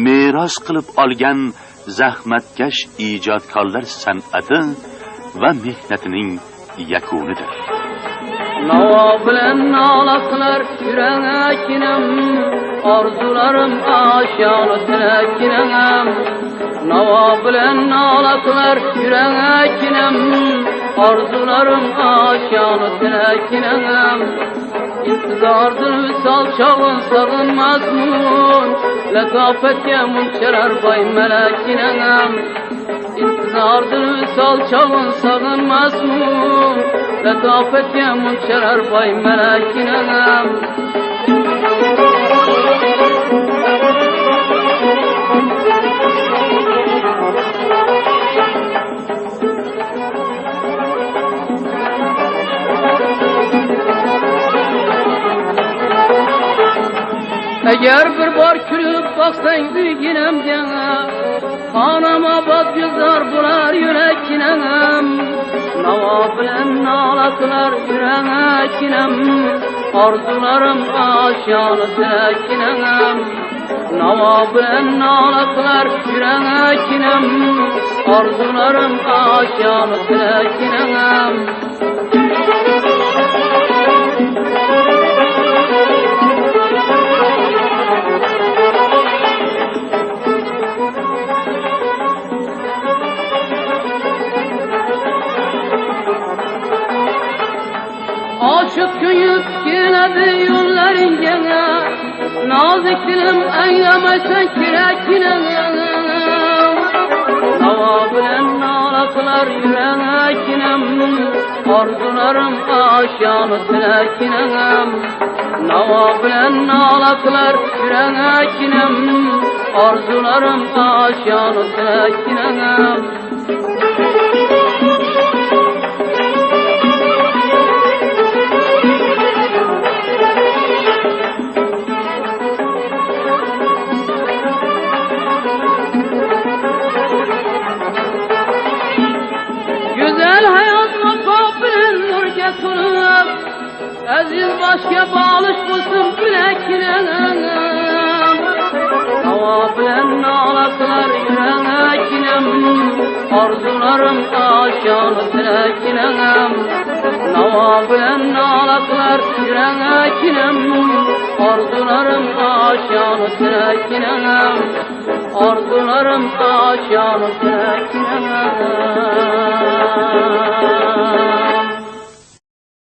meros qilib olgan zahmatkash ijodkorlar san'ati va mehnatining yakunidir. Navo bilan nola qilar yuragim, orzularim oshona tilakim. Navo bilan nola qilar yuragim, orzularim oshona tilakim. İntizardır visal çağın sağın mazmun, letafetke munçeler bay melekinem. İntizardır visal çağın sağın mazmun, letafetke munçeler bay melekinem. Eğer bir bar külüp baksan düğünem cana, hanım abad güzar bular yürekinem. Nava bilen nalaklar yürekinem, arzularım aşanı tekinem. Nava bilen nalaklar yürekinem, arzularım aşanı tekinem. Aşık köyüp geledi yolların gene, nazik dilim eylemesen kirekine. Nava bilen nalaklar yürekinem, arzularım aşanı tilekinem. Nava bilen nalaklar yürekinem, arzularım aşanı tilekinem. Aziz başka bağlış bulsun bilekinem. Nava bilen nalaklar yürekinem, arzularım aşanı tilekinem. Nava bilen nalaklar yürekinem, arzularım aşanı tilekinem. Arzularım aşanı tilekinem.